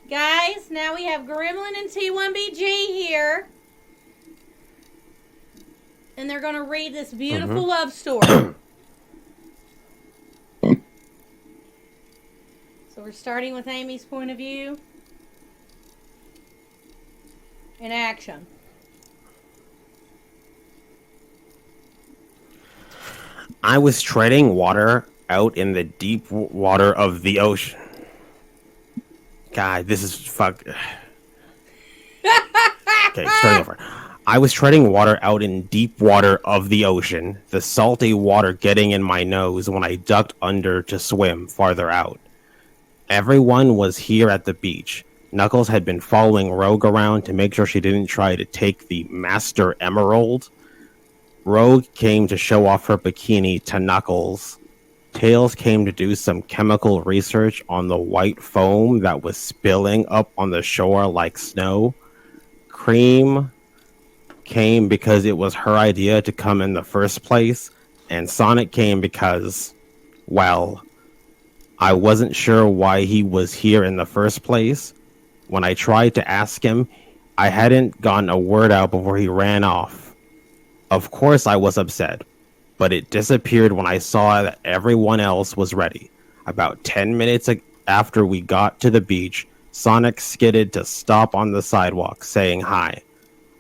Guys, now we have Gremlin and T1BG here. And they're going to read this beautiful love story. So we're starting with Amy's point of view. In action. I was treading water out in the deep water of the ocean. God, this is fuck. Okay, starting over. I was treading water out in deep water of the ocean, the salty water getting in my nose when I ducked under to swim farther out. Everyone was here at the beach. Knuckles had been following Rogue around to make sure she didn't try to take the Master Emerald. Rogue came to show off her bikini to Knuckles. Tails came to do some chemical research on the white foam that was spilling up on the shore like snow. Cream came because it was her idea to come in the first place, and Sonic came because, well, I wasn't sure why he was here in the first place. When I tried to ask him, I hadn't gotten a word out before he ran off. Of course I was upset, but it disappeared when I saw that everyone else was ready. About 10 minutes after we got to the beach, Sonic skidded to stop on the sidewalk, saying hi.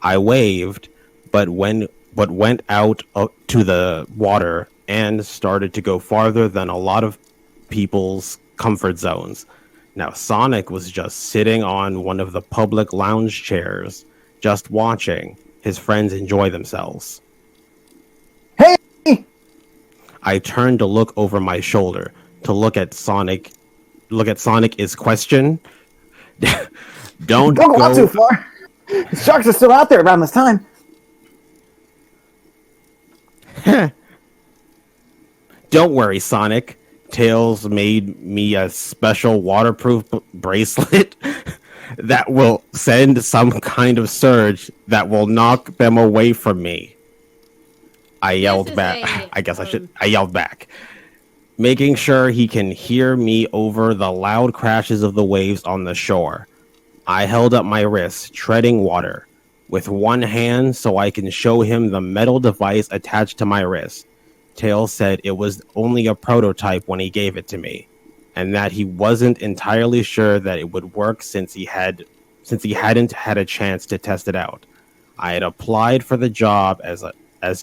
I waved, but went out to the water and started to go farther than a lot of people's comfort zones. Now Sonic was just sitting on one of the public lounge chairs, just watching his friends enjoy themselves. Hey! I turned to look over my shoulder to look at Sonic is question. Don't go out too far. The sharks are still out there around this time. Don't worry, Sonic. Tails made me a special waterproof bracelet that will send some kind of surge that will knock them away from me. I yelled back. I yelled back, making sure he can hear me over the loud crashes of the waves on the shore. I held up my wrist, treading water, with one hand so I can show him the metal device attached to my wrist. Tails said it was only a prototype when he gave it to me, and that he wasn't entirely sure that it would work since he hadn't had a chance to test it out. I had applied for the job as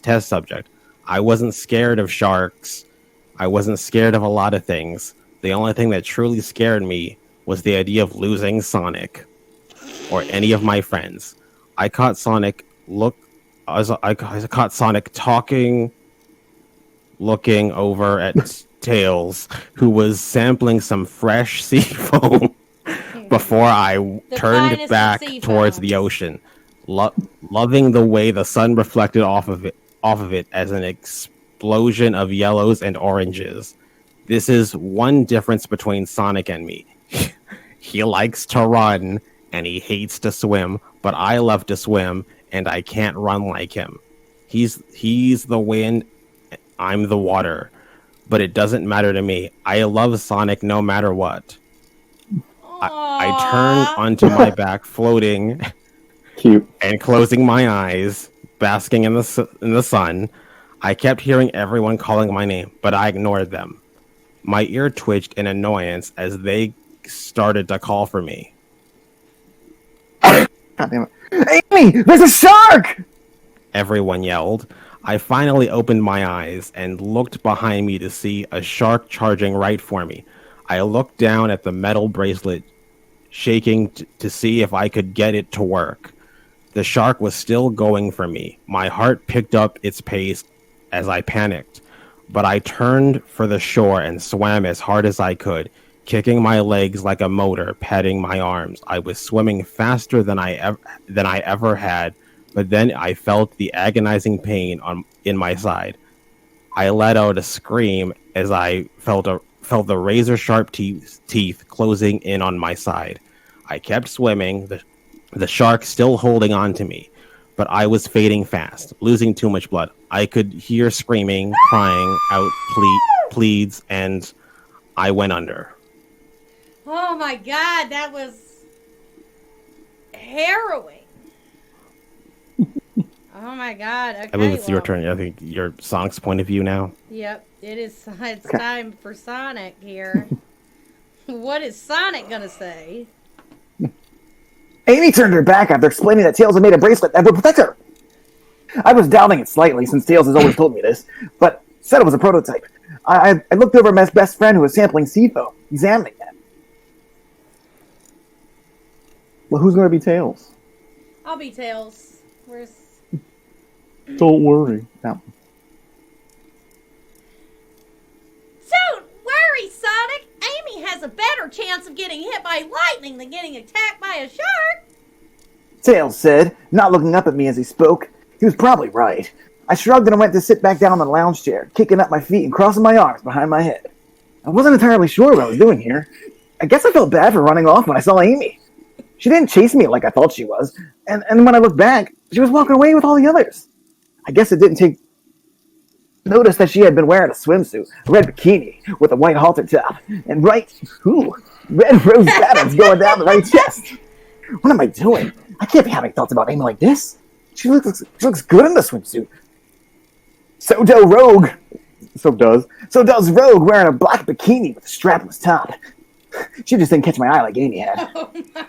test subject. I wasn't scared of sharks. I wasn't scared of a lot of things. The only thing that truly scared me was the idea of losing Sonic or any of my friends. I caught Sonic looking over at Tails, who was sampling some fresh sea foam before I turned back towards the ocean, loving the way the sun reflected off of it as an explosion of yellows and oranges. This is one difference between Sonic and me. He likes to run and he hates to swim, but I love to swim and I can't run like him. He's the wind, I'm the water, but it doesn't matter to me. I love Sonic no matter what. I turned onto my back, floating Cute. and closing my eyes, basking in the sun. I kept hearing everyone calling my name, but I ignored them. My ear twitched in annoyance as they started to call for me. God damn it. Amy, there's a shark! Everyone yelled. I finally opened my eyes and looked behind me to see a shark charging right for me. I looked down at the metal bracelet, shaking to see if I could get it to work. The shark was still going for me. My heart picked up its pace as I panicked, but I turned for the shore and swam as hard as I could, kicking my legs like a motor, patting my arms. I was swimming faster than I ever had, but then I felt the agonizing pain in my side. I let out a scream as I felt the razor-sharp teeth closing in on my side. I kept swimming, the shark still holding on to me, but I was fading fast, losing too much blood. I could hear screaming, crying out pleads, and I went under. Oh my God, that was harrowing. Oh my god. Okay, I believe it's your turn. I think your Sonic's point of view now. Yep, it's time for Sonic here. What is Sonic gonna say? Amy turned her back after explaining that Tails had made a bracelet that would protect her. I was doubting it slightly, since Tails has always told me this, but said it was a prototype. I looked over at my best friend who was sampling seed foam, examining it. Well, who's going to be Tails? I'll be Tails. Where's... Don't worry. No. Don't worry, Sonic! Amy has a better chance of getting hit by lightning than getting attacked by a shark! Tails said, not looking up at me as he spoke. He was probably right. I shrugged and went to sit back down in the lounge chair, kicking up my feet and crossing my arms behind my head. I wasn't entirely sure what I was doing here. I guess I felt bad for running off when I saw Amy. She didn't chase me like I thought she was, and when I looked back, she was walking away with all the others. I guess it didn't take notice that she had been wearing a swimsuit, a red bikini with a white halter top, and red rose petals going down the right chest. What am I doing? I can't be having thoughts about Amy like this. She looks good in the swimsuit. So does Rogue wearing a black bikini with a strapless top. She just didn't catch my eye like Amy had. Oh my god.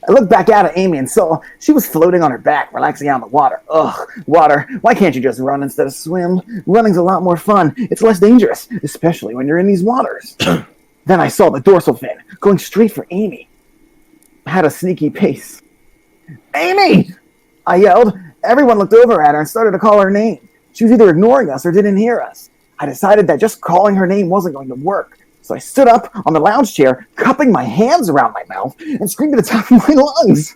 I looked back out at Amy and saw she was floating on her back, relaxing out in the water. Ugh, water. Why can't you just run instead of swim? Running's a lot more fun. It's less dangerous, especially when you're in these waters. Then I saw the dorsal fin going straight for Amy. I had a sneaky pace. Amy! I yelled. Everyone looked over at her and started to call her name. She was either ignoring us or didn't hear us. I decided that just calling her name wasn't going to work. So I stood up on the lounge chair, cupping my hands around my mouth, and screamed at the top of my lungs.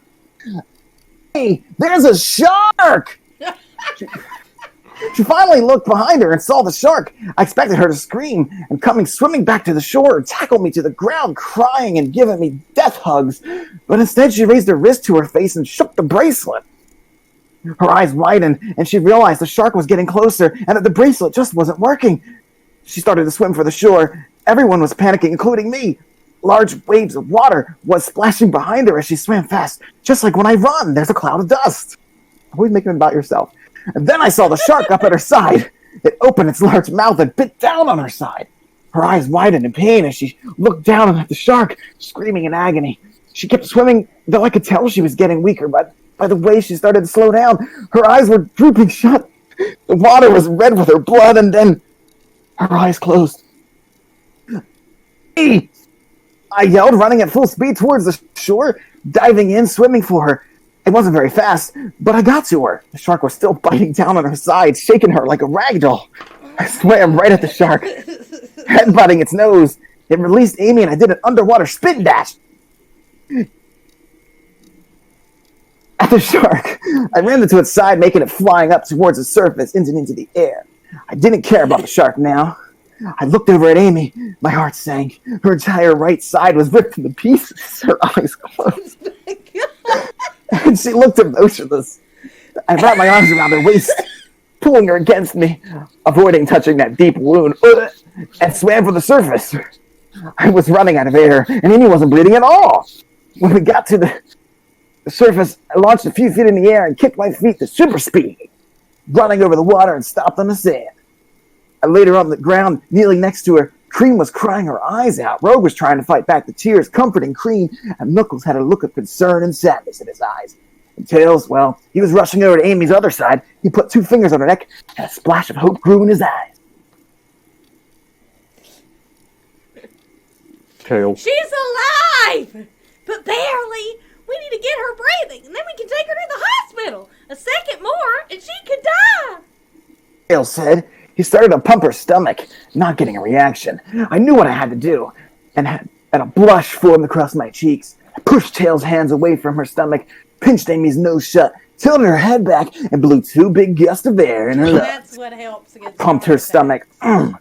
Hey, there's a shark! She finally looked behind her and saw the shark. I expected her to scream and coming swimming back to the shore and tackle me to the ground, crying and giving me death hugs. But instead she raised her wrist to her face and shook the bracelet. Her eyes widened and she realized the shark was getting closer and that the bracelet just wasn't working. She started to swim for the shore. Everyone was panicking, including me. Large waves of water was splashing behind her as she swam fast. Just like when I run, there's a cloud of dust. Always making it about yourself. And then I saw the shark up at her side. It opened its large mouth and bit down on her side. Her eyes widened in pain as she looked down at the shark, screaming in agony. She kept swimming, though I could tell she was getting weaker, but by the way she started to slow down, her eyes were drooping shut. The water was red with her blood, and then her eyes closed. Hey! I yelled, running at full speed towards the shore, diving in, swimming for her. It wasn't very fast, but I got to her. The shark was still biting down on her side, shaking her like a rag doll. I swam right at the shark, headbutting its nose. It released Amy and I did an underwater spin dash. At the shark, I ran into its side, making it flying up towards the surface into the air. I didn't care about the shark now. I looked over at Amy. My heart sank. Her entire right side was ripped into pieces. Her eyes closed. And she looked emotionless. I wrapped my arms around her waist, pulling her against me, avoiding touching that deep wound, and swam for the surface. I was running out of air, and Amy wasn't breathing at all. When we got to the surface, I launched a few feet in the air and kicked my feet to super speed, running over the water and stopped on the sand. I laid her on the ground, kneeling next to her. Cream was crying her eyes out. Rogue was trying to fight back the tears, comforting Cream, and Knuckles had a look of concern and sadness in his eyes. And Tails, well, he was rushing over to Amy's other side. He put 2 fingers on her neck, and a splash of hope grew in his eyes. Tails. She's alive! But barely! We need to get her breathing, and then we can take her to the hospital. A second more, and she could die! Tails said. He started to pump her stomach, not getting a reaction. I knew what I had to do, and a blush formed across my cheeks. I pushed Tails' hands away from her stomach, pinched Amy's nose shut, tilted her head back, and blew 2 big gusts of air in her lungs. That's what helps against Pumped her stomach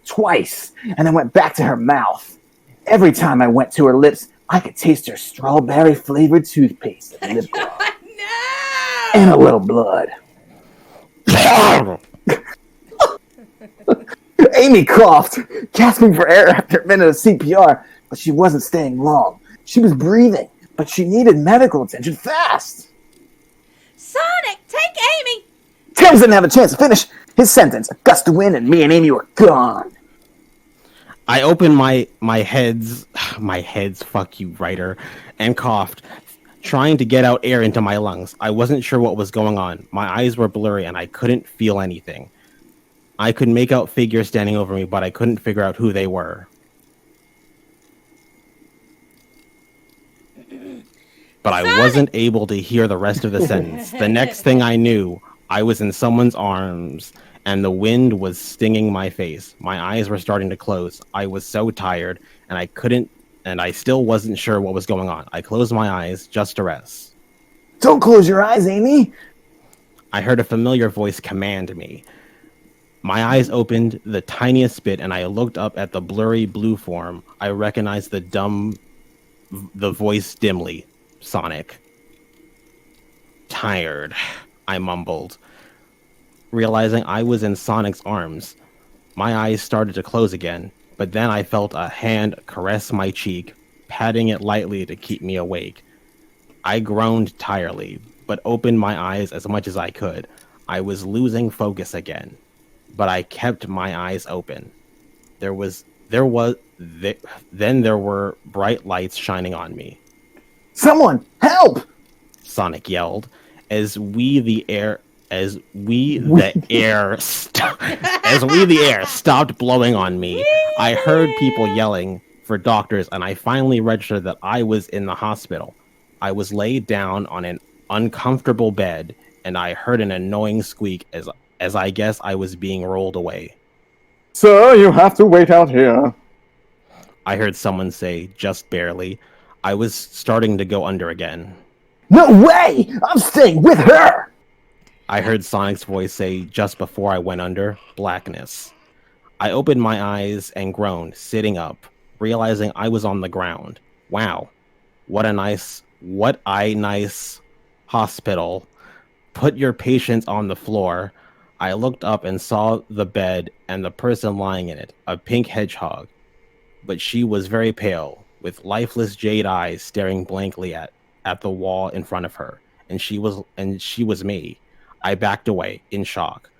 twice, and then went back to her mouth. Every time I went to her lips, I could taste her strawberry-flavored toothpaste and lip gloss. No! And a little blood. Amy coughed, gasping for air after a minute of CPR, but she wasn't staying long. She was breathing, but she needed medical attention fast. Sonic, take Amy! Tails didn't have a chance to finish his sentence. A gust of wind and me and Amy were gone. I opened my heads, fuck you, writer, and coughed, trying to get out air into my lungs. I wasn't sure what was going on. My eyes were blurry and I couldn't feel anything. I could make out figures standing over me, but I couldn't figure out who they were. But I wasn't able to hear the rest of the sentence. The next thing I knew, I was in someone's arms, and the wind was stinging my face. My eyes were starting to close. I was so tired, and I still wasn't sure what was going on. I closed my eyes just to rest. Don't close your eyes, Amy. I heard a familiar voice command me. My eyes opened the tiniest bit, and I looked up at the blurry blue form. I recognized the voice dimly. Sonic. Tired, I mumbled, realizing I was in Sonic's arms. My eyes started to close again, but then I felt a hand caress my cheek, patting it lightly to keep me awake. I groaned tiredly, but opened my eyes as much as I could. I was losing focus again, but I kept my eyes open. There were bright lights shining on me. Someone, help! Sonic yelled as the air stopped blowing on me. I heard people yelling for doctors, and I finally registered that I was in the hospital. I was laid down on an uncomfortable bed, and I heard an annoying squeak as I guess I was being rolled away. Sir, you have to wait out here. I heard someone say, just barely. I was starting to go under again. No way! I'm staying with her! I heard Sonic's voice say just before I went under, blackness. I opened my eyes and groaned, sitting up, realizing I was on the ground. Wow, what a nice hospital. Put your patients on the floor. I looked up and saw the bed and the person lying in it, a pink hedgehog. But she was very pale, with lifeless jade eyes staring blankly at the wall in front of her. And she was me. I backed away, in shock.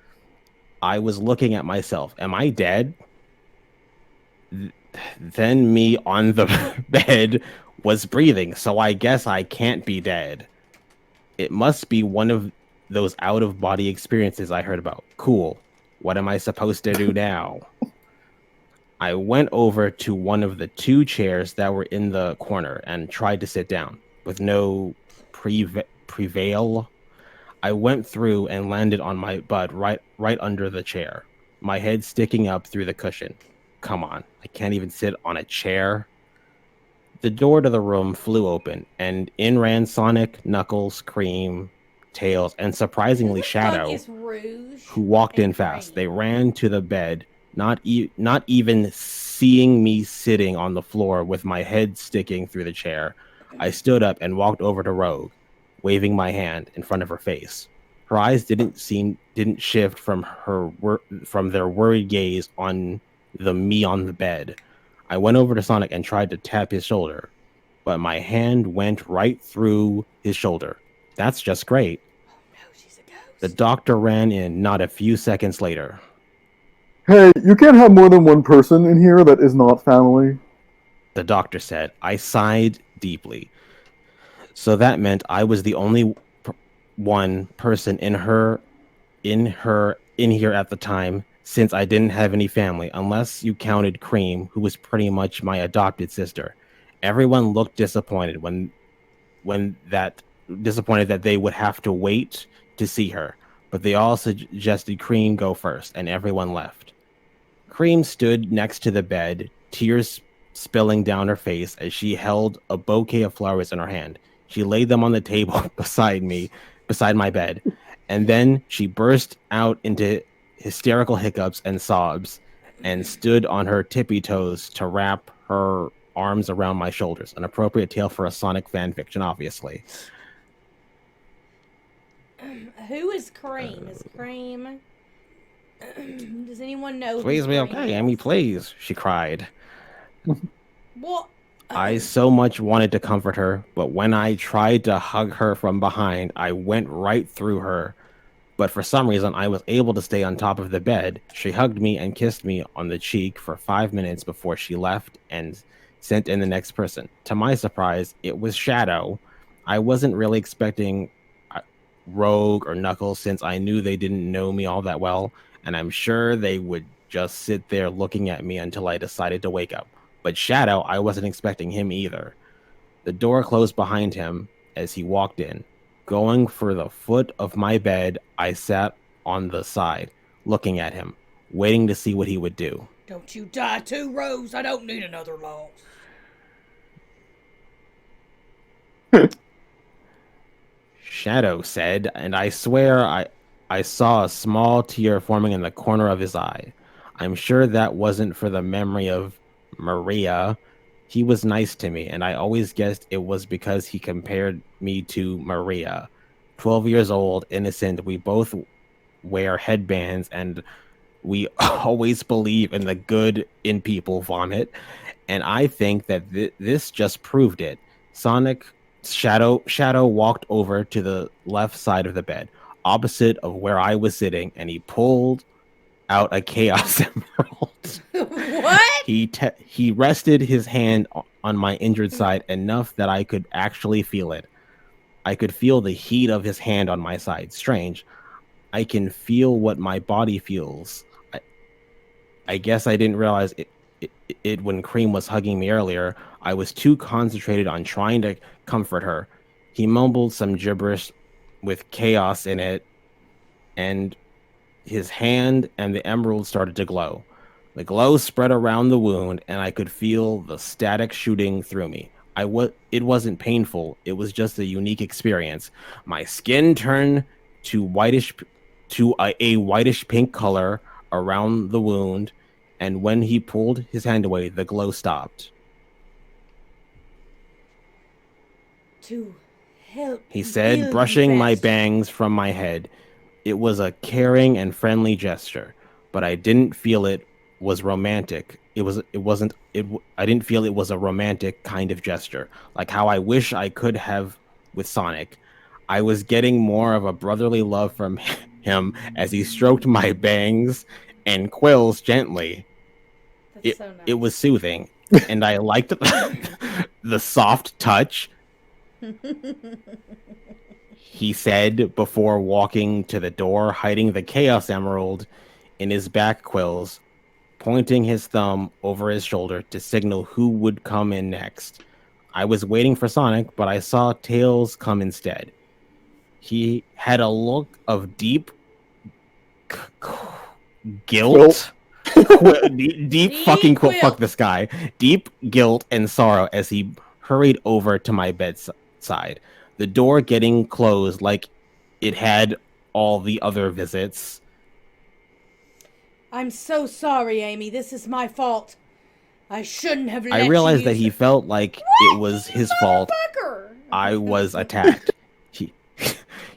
I was looking at myself. Am I dead? Then me on the bed was breathing, so I guess I can't be dead. It must be one of those out-of-body experiences I heard about. Cool. What am I supposed to do now? I went over to one of the two chairs that were in the corner and tried to sit down. With no prevail, I went through and landed on my butt right under the chair, my head sticking up through the cushion. Come on, I can't even sit on a chair. The door to the room flew open, and in ran Sonic, Knuckles, Cream, Tails, and surprisingly Shadow, who walked in fast. They ran to the bed, not even seeing me sitting on the floor with my head sticking through the chair. I stood up and walked over to Rogue, waving my hand in front of her face. Her eyes didn't shift from their worried gaze on the me on the bed. I went over to Sonic and tried to tap his shoulder, but my hand went right through his shoulder. That's just great. Oh no, she's a ghost. The doctor ran in not a few seconds later. Hey, you can't have more than one person in here that is not family. The doctor said. I sighed deeply. So that meant I was the only one person in here at the time, since I didn't have any family, unless you counted Cream, who was pretty much my adopted sister. Everyone looked disappointed disappointed that they would have to wait to see her, but they all suggested Cream go first, and everyone left. Cream stood next to the bed, tears spilling down her face as she held a bouquet of flowers in her hand. She laid them on the table beside my bed, and then she burst out into hysterical hiccups and sobs and stood on her tippy toes to wrap her arms around my shoulders. An appropriate tale for a Sonic fanfiction, obviously. Who is Cream? Is Cream... Does anyone know? Please be okay, Amy, please, she cried. What? I so much wanted to comfort her, but when I tried to hug her from behind, I went right through her. But for some reason, I was able to stay on top of the bed. She hugged me and kissed me on the cheek for 5 minutes before she left and sent in the next person. To my surprise, it was Shadow. I wasn't really expecting Rogue or Knuckles since I knew they didn't know me all that well, and I'm sure they would just sit there looking at me until I decided to wake up. But Shadow, I wasn't expecting him either. The door closed behind him as he walked in. Going for the foot of my bed, I sat on the side, looking at him, waiting to see what he would do. Don't you die too, Rose. I don't need another loss. Shadow said, and I swear I saw a small tear forming in the corner of his eye. I'm sure that wasn't for the memory of Maria. He was nice to me, and I always guessed it was because he compared me to Maria. 12 years old, innocent, we both wear headbands, and we always believe in the good in people, Vomit. And I think that this just proved it. Sonic Shadow walked over to the left side of the bed, opposite of where I was sitting, and he pulled out a Chaos Emerald. What? He rested his hand on my injured side enough that I could actually feel it. I could feel the heat of his hand on my side. Strange. I can feel what my body feels. I guess I didn't realize it when Cream was hugging me earlier. I was too concentrated on trying to comfort her. He mumbled some gibberish with chaos in it, and his hand and the emerald started to glow. The glow spread around the wound, and I could feel the static shooting through me. It wasn't painful. It was just a unique experience. My skin turned to a whitish pink color around the wound, and when he pulled his hand away, the glow stopped. To help. He said, brushing my bangs from my head. It was a caring and friendly gesture, but I didn't feel it was romantic. I didn't feel it was a romantic kind of gesture, like how I wish I could have with Sonic. I was getting more of a brotherly love from him as he stroked my bangs and quills gently. That's so nice. It was soothing, and I liked the soft touch. He said before walking to the door, hiding the Chaos Emerald in his back quills, pointing his thumb over his shoulder to signal who would come in next. I was waiting for Sonic, but I saw Tails come instead. He had a look of deep guilt. Deep fucking guilt. Fuck this guy. Deep guilt and sorrow as he hurried over to my bedside. The door getting closed like it had all the other visits. I'm so sorry, Amy. This is my fault. I shouldn't have let you. I realized that he felt like it was his fault. I was attacked.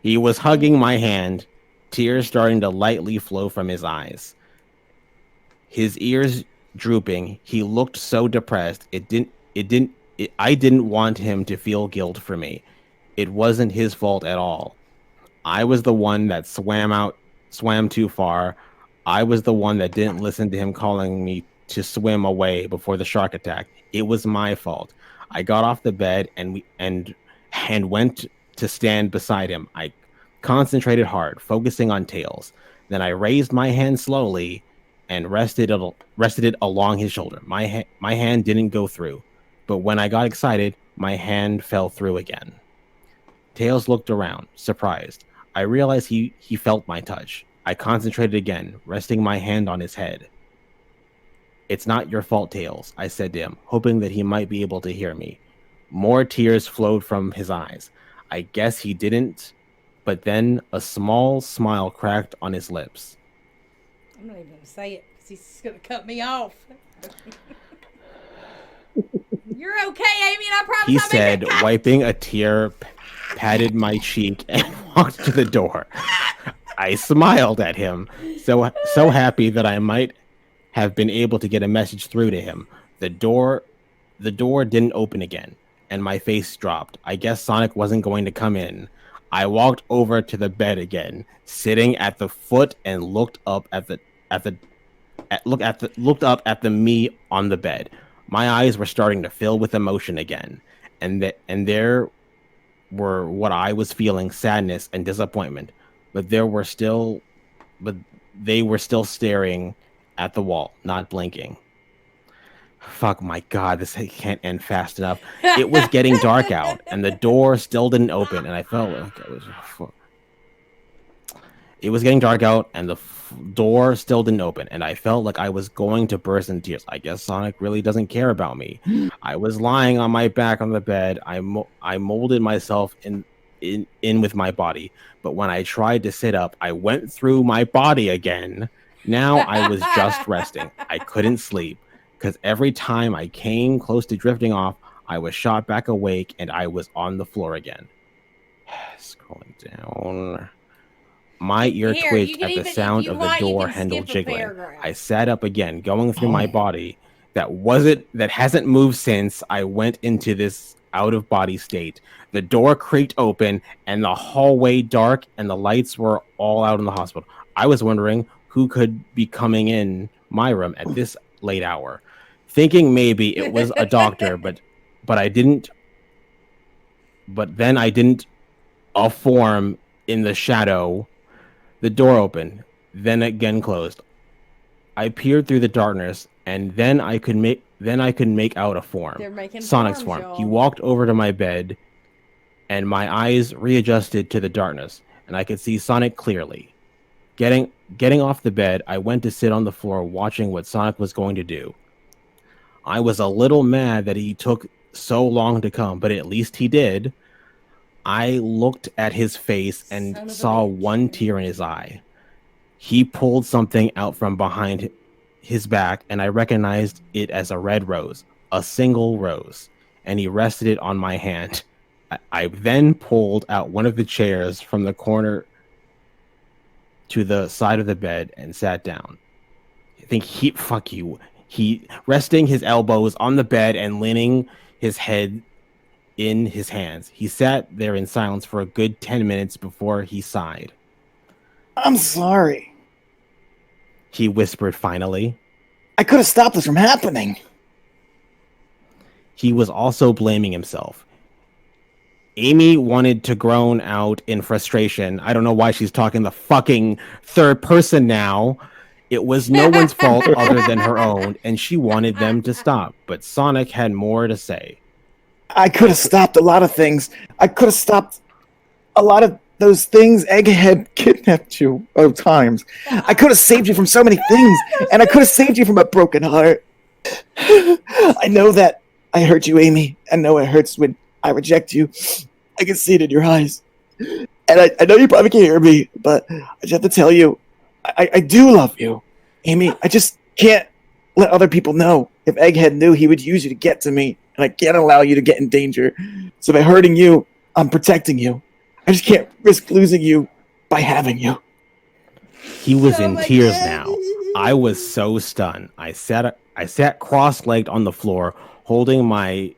He was hugging my hand, tears starting to lightly flow from his eyes. His ears drooping. He looked so depressed. I didn't want him to feel guilt for me. It wasn't his fault at all. I was the one that swam too far. I was the one that didn't listen to him calling me to swim away before the shark attack. It was my fault. I got off the bed and went to stand beside him. I concentrated hard, focusing on Tails. Then I raised my hand slowly and rested it along his shoulder. My hand didn't go through, but when I got excited, my hand fell through again. Tails looked around, surprised. I realized he felt my touch. I concentrated again, resting my hand on his head. It's not your fault, Tails, I said to him, hoping that he might be able to hear me. More tears flowed from his eyes. I guess he didn't, but then a small smile cracked on his lips. I'm not even going to say it because he's going to cut me off. You're okay, Amy, and I promise He I'll said, make it wiping a tear, patted my cheek, and walked to the door. I smiled at him, so happy that I might have been able to get a message through to him. The door The door didn't open again, and my face dropped. I guess Sonic wasn't going to come in. I walked over to the bed again, sitting at the foot, and looked up looked up at the me on the bed. My eyes were starting to fill with emotion again, and there were what I was feeling, sadness and disappointment, but but they were still staring at the wall, not blinking. Fuck my god, this can't end fast enough. It was getting dark out, and the door still didn't open, and I felt like it was getting dark out, and the door still didn't open, and I felt like I was going to burst into tears. I guess Sonic really doesn't care about me. I was lying on my back on the bed. I molded myself in with my body, but when I tried to sit up, I went through my body again. Now I was just resting. I couldn't sleep, because every time I came close to drifting off, I was shot back awake, and I was on the floor again. Scrolling down. My ear twitched at the sound of the door handle jiggling. I sat up again, going through my body. That hasn't moved since I went into this out-of-body state. The door creaked open, and the hallway dark, and the lights were all out in the hospital. I was wondering who could be coming in my room at this late hour, thinking maybe it was a doctor, but I didn't. But then I didn't. A form in the shadow. The door opened, then again closed. I peered through the darkness, and then I could make out a form. Sonic's form. Y'all. He walked over to my bed, and my eyes readjusted to the darkness, and I could see Sonic clearly. Getting off the bed, I went to sit on the floor, watching what Sonic was going to do. I was a little mad that he took so long to come, but at least he did. I looked at his face and saw one tear in his eye. He pulled something out from behind his back, and I recognized it as a red rose, a single rose, and he rested it on my hand. I then pulled out one of the chairs from the corner to the side of the bed and sat down. I think he resting his elbows on the bed and leaning his head in his hands. He sat there in silence for a good 10 minutes before he sighed. I'm sorry, he whispered finally. I could have stopped this from happening. He was also blaming himself. Amy wanted to groan out in frustration. I don't know why she's talking the fucking third person now. It was no one's fault other than her own, and she wanted them to stop. But Sonic had more to say. I could have stopped a lot of things. I could have stopped a lot of those things Egghead kidnapped you times. I could have saved you from so many things, and I could have saved you from a broken heart. I know that I hurt you, Amy. I know it hurts when I reject you. I can see it in your eyes. And I know you probably can't hear me, but I just have to tell you, I do love you, Amy. I just can't let other people know. If Egghead knew, he would use you to get to me. And I can't allow you to get in danger. So by hurting you, I'm protecting you. I just can't risk losing you by having you. He was in tears now. I was so stunned. I sat cross-legged on the floor, holding my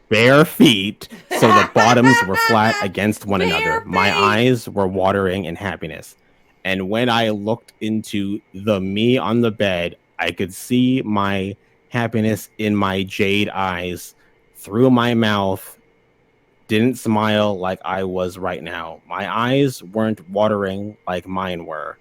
bare feet so the bottoms were flat against one another. My eyes were watering in happiness. And when I looked into the me on the bed, I could see my happiness in my jade eyes. Through my mouth, didn't smile like I was right now. My eyes weren't watering like mine were.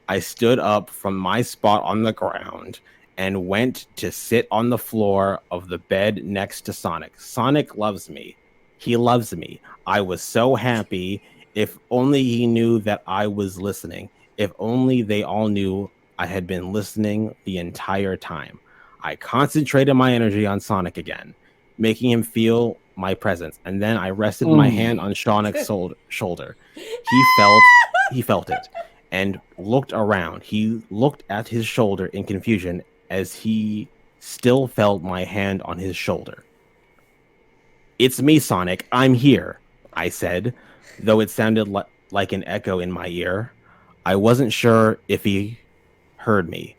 I stood up from my spot on the ground and went to sit on the floor of the bed next to Sonic. Sonic loves me. He loves me. I was so happy. If only he knew that I was listening. If only they all knew I had been listening the entire time. I concentrated my energy on Sonic again, making him feel my presence, and then I rested my hand on Sonic's shoulder. He felt it, and looked around. He looked at his shoulder in confusion as he still felt my hand on his shoulder. "It's me, Sonic. I'm here," I said, though it sounded like an echo in my ear. I wasn't sure if he heard me.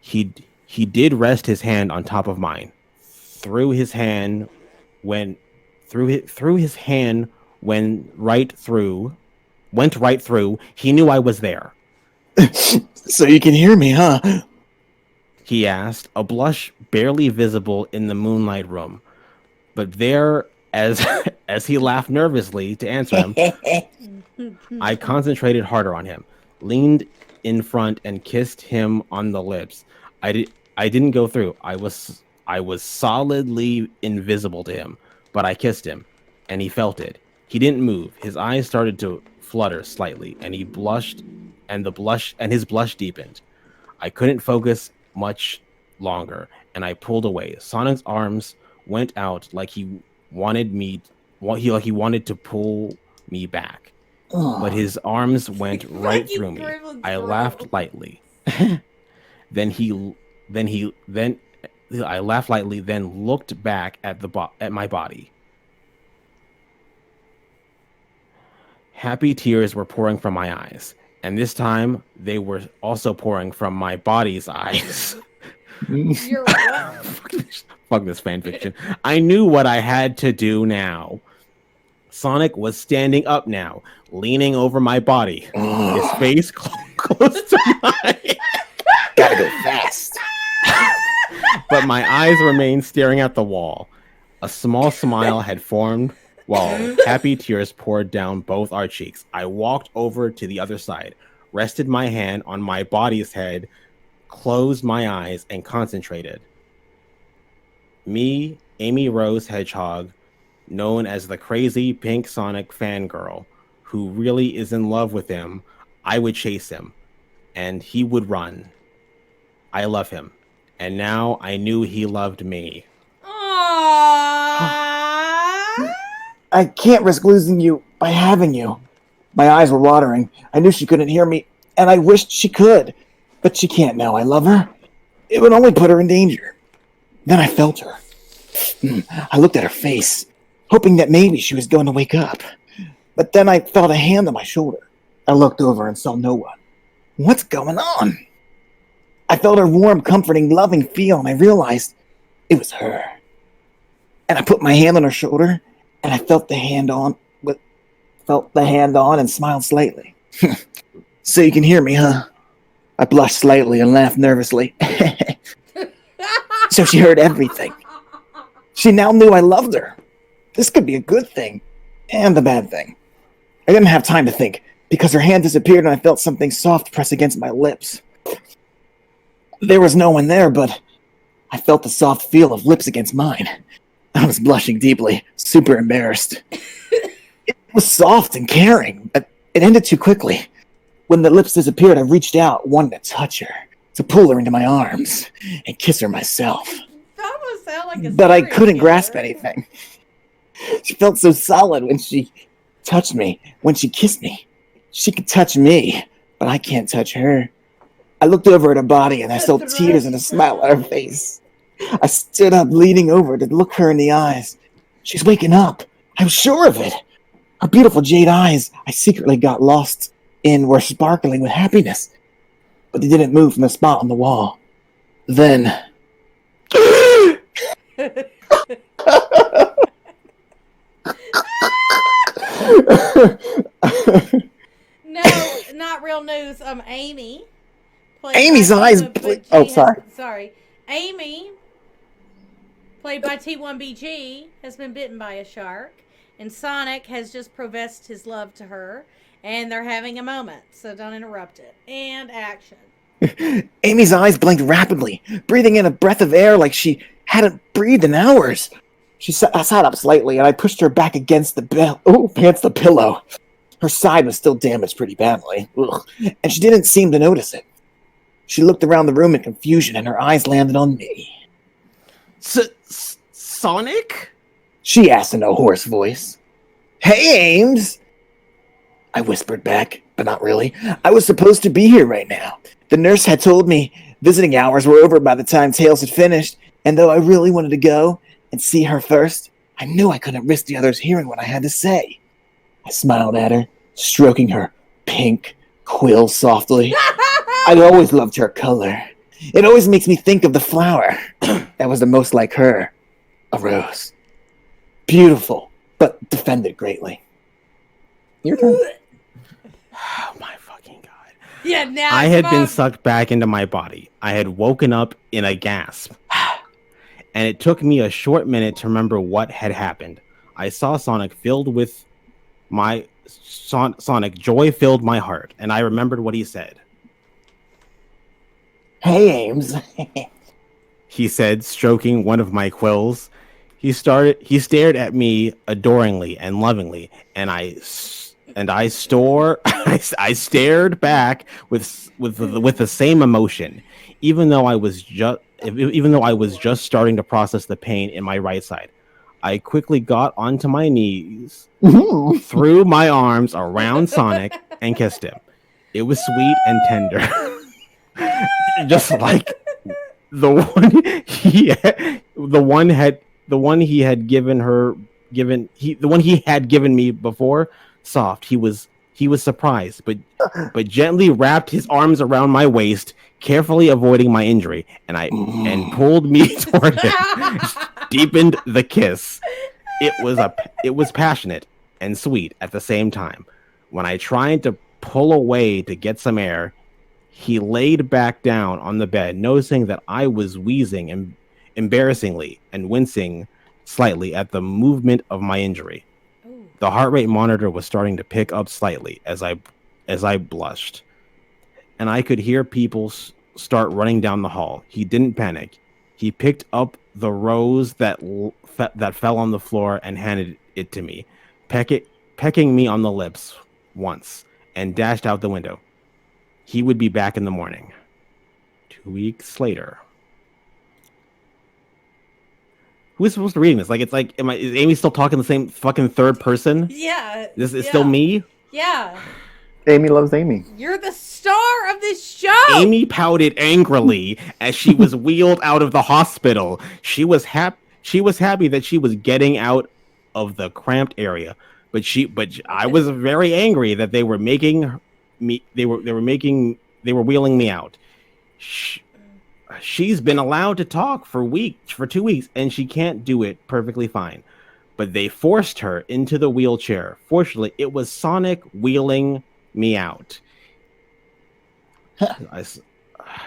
He He did rest his hand on top of mine. Through his hand went through his hand went right through. He knew I was there. So you can hear me, huh? He asked, a blush barely visible in the moonlight room. But there, as as he laughed nervously to answer him, I concentrated harder on him, leaned in front, and kissed him on the lips. I didn't go through. I was solidly invisible to him, but I kissed him, and he felt it. He didn't move. His eyes started to flutter slightly, and he blushed, and his blush deepened. I couldn't focus much longer, and I pulled away. Sonic's arms went out like he wanted to pull me back. But his arms went right through me. I laughed lightly. Then I laughed lightly, then looked back at my body. Happy tears were pouring from my eyes, and this time they were also pouring from my body's eyes. You're what? Fuck this fanfiction. I knew what I had to do now. Sonic was standing up now, leaning over my body, his face close to mine. Gotta go fast. But my eyes remained staring at the wall. A small smile had formed while happy tears poured down both our cheeks. I walked over to the other side, rested my hand on my body's head, closed my eyes, and concentrated. Me, Amy Rose Hedgehog, known as the crazy pink Sonic fangirl, who really is in love with him, I would chase him, and he would run. I love him, and now I knew he loved me. Aww. I can't risk losing you by having you. My eyes were watering. I knew she couldn't hear me, and I wished she could. But she can't now. I love her. It would only put her in danger. Then I felt her. I looked at her face, hoping that maybe she was going to wake up. But then I felt a hand on my shoulder. I looked over and saw no one. What's going on? I felt her warm, comforting, loving feel, and I realized it was her. And I put my hand on her shoulder, and I felt the hand on and smiled slightly. So you can hear me, huh? I blushed slightly and laughed nervously. So she heard everything. She now knew I loved her. This could be a good thing and a bad thing. I didn't have time to think, because her hand disappeared and I felt something soft press against my lips. There was no one there, but I felt the soft feel of lips against mine. I was blushing deeply, super embarrassed. It was soft and caring, but it ended too quickly. When the lips disappeared, I reached out, wanting to touch her, to pull her into my arms, and kiss her myself. That almost sound like a But I serial couldn't killer. grasp anything. She felt so solid when she touched me, when she kissed me. She could touch me, but I can't touch her. I looked over at her body, and I saw tears and a smile on her face. I stood up, leaning over to look her in the eyes. She's waking up. I was sure of it. Her beautiful jade eyes I secretly got lost in were sparkling with happiness, but they didn't move from the spot on the wall. Then... No, not real news. Amy. Amy's eyes... Sorry. Amy, played by T1BG, has been bitten by a shark, and Sonic has just professed his love to her, and they're having a moment, so don't interrupt it. And action. Amy's eyes blinked rapidly, breathing in a breath of air like she hadn't breathed in hours. I sat up slightly, and I pushed her back against the pillow. Her side was still damaged pretty badly, and she didn't seem to notice it. She looked around the room in confusion, and her eyes landed on me. Sonic? She asked in a hoarse voice. Hey, Ames! I whispered back, but not really. I was supposed to be here right now. The nurse had told me visiting hours were over by the time Tails had finished, and though I really wanted to go and see her first, I knew I couldn't risk the others hearing what I had to say. I smiled at her, stroking her pink quill softly. I'd always loved her color. It always makes me think of the flower that was the most like her, a rose. Beautiful, but defended greatly. Your turn. Oh my fucking god. Yeah, now I it's had been my- sucked back into my body. I had woken up in a gasp. And it took me a short minute to remember what had happened. I saw Sonic filled with my Sonic joy filled my heart, and I remembered what he said. Hey, Ames. He said, stroking one of my quills. He stared at me adoringly and lovingly, and I stared back with the same emotion, even though I was just starting to process the pain in my right side. I quickly got onto my knees, threw my arms around Sonic, and kissed him. It was sweet and tender, just like the one he had given me before. Soft. He was surprised, but gently wrapped his arms around my waist, carefully avoiding my injury, and pulled me toward him. Deepened the kiss. It was passionate and sweet at the same time. When I tried to pull away to get some air, he laid back down on the bed, noticing that I was wheezing embarrassingly and wincing slightly at the movement of my injury. Ooh. The heart rate monitor was starting to pick up slightly as I blushed, and I could hear people start running down the hall. He didn't panic. He picked up the rose that fell on the floor and handed it to me, pecking me on the lips once, and dashed out the window. He would be back in the morning. 2 weeks later. Who is supposed to read this? Is Amy still talking the same fucking third person? Yeah. This is yeah. still me? Yeah. Amy loves Amy. You're the star of this show. Amy pouted angrily as she was wheeled out of the hospital. She was happy that she was getting out of the cramped area, but I was very angry that they were making me. They were wheeling me out. She's been allowed to talk for 2 weeks, and she can't do it perfectly fine. But they forced her into the wheelchair. Fortunately, it was Sonic wheeling me out.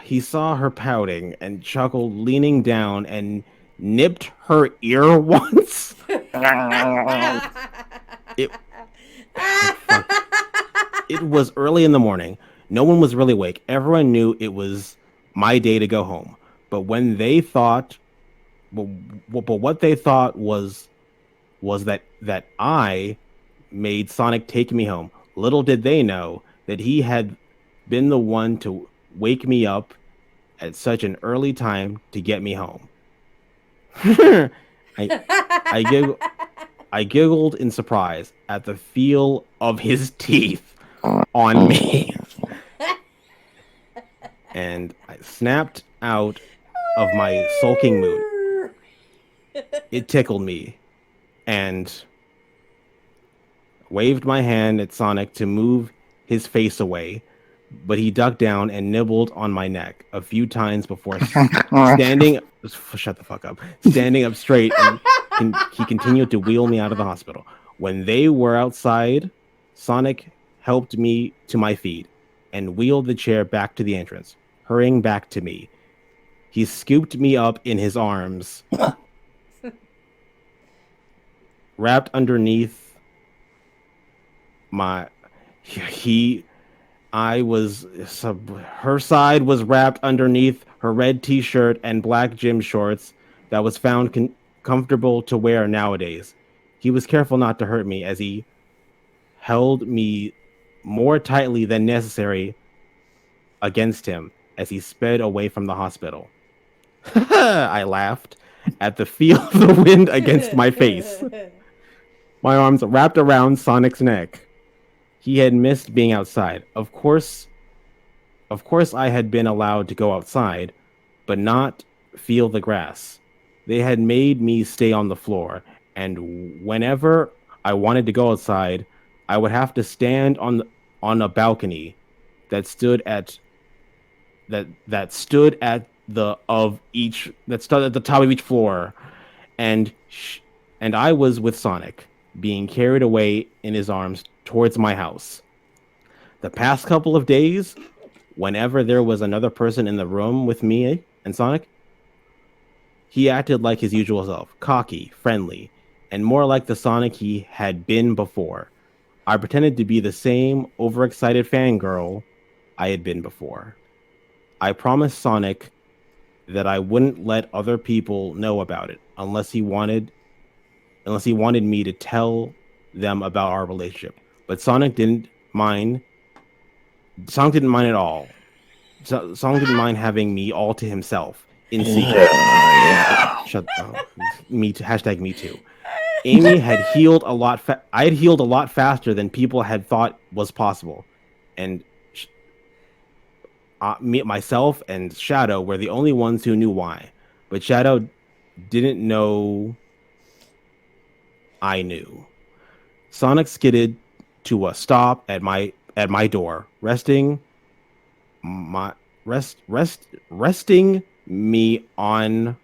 He saw her pouting and chuckled, leaning down and nipped her ear once. It was early in the morning. No one was really awake. Everyone knew it was my day to go home. But what they thought was that I made Sonic take me home. Little did they know that he had been the one to wake me up at such an early time to get me home. I giggled in surprise at the feel of his teeth on me. And I snapped out of my sulking mood. It tickled me and waved my hand at Sonic to move his face away, but he ducked down and nibbled on my neck a few times before standing up straight, and he continued to wheel me out of the hospital. When they were outside, Sonic helped me to my feet and wheeled the chair back to the entrance, hurrying back to me. He scooped me up in his arms, wrapped underneath her side was wrapped underneath her red t-shirt and black gym shorts that was found comfortable to wear nowadays. He was careful not to hurt me as he held me more tightly than necessary against him as he sped away from the hospital. I laughed at the feel of the wind against my face. My arms wrapped around Sonic's neck. He had missed being outside. Of course I had been allowed to go outside, but not feel the grass. They had made me stay on the floor, and whenever I wanted to go outside, I would have to stand on a balcony that stood at that stood at the top of each floor, and I was with Sonic, being carried away in his arms towards my house. The past couple of days, whenever there was another person in the room with me and Sonic, he acted like his usual self, cocky, friendly, and more like the Sonic he had been before. I pretended to be the same overexcited fangirl I had been before. I promised Sonic that I wouldn't let other people know about it unless he wanted me to tell them about our relationship. But Sonic didn't mind. Sonic didn't mind at all. Sonic didn't mind having me all to himself in secret. Shut me too, hashtag me too. Amy had healed a lot. I had healed a lot faster than people had thought was possible, and myself and Shadow were the only ones who knew why. But Shadow didn't know I knew. Sonic skidded to a stop at my door, resting me on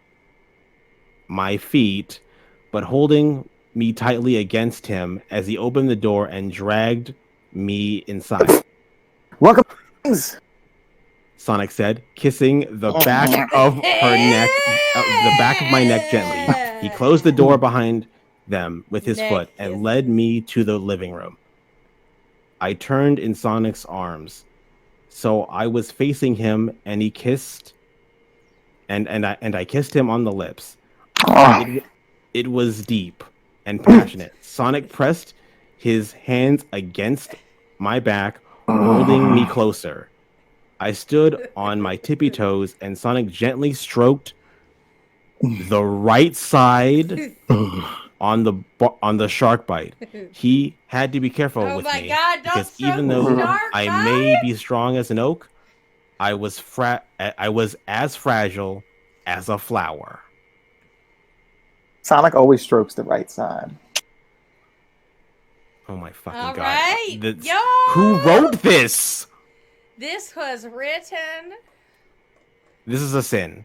my feet, but holding me tightly against him as he opened the door and dragged me inside. Welcome. Sonic said, kissing the back of her neck, the back of my neck gently. He closed the door behind them with his foot and led me to the living room. I turned in Sonic's arms, so I was facing him, and he kissed, and I kissed him on the lips. It was deep and passionate. Sonic pressed his hands against my back, holding me closer. I stood on my tippy toes, and Sonic gently stroked the right side on the shark bite. He had to be careful with me because even though I may be strong as an oak, I was as fragile as a flower. Sonic always strokes the right side. Oh my fucking All god! right. Who wrote this? This was written. This is a sin.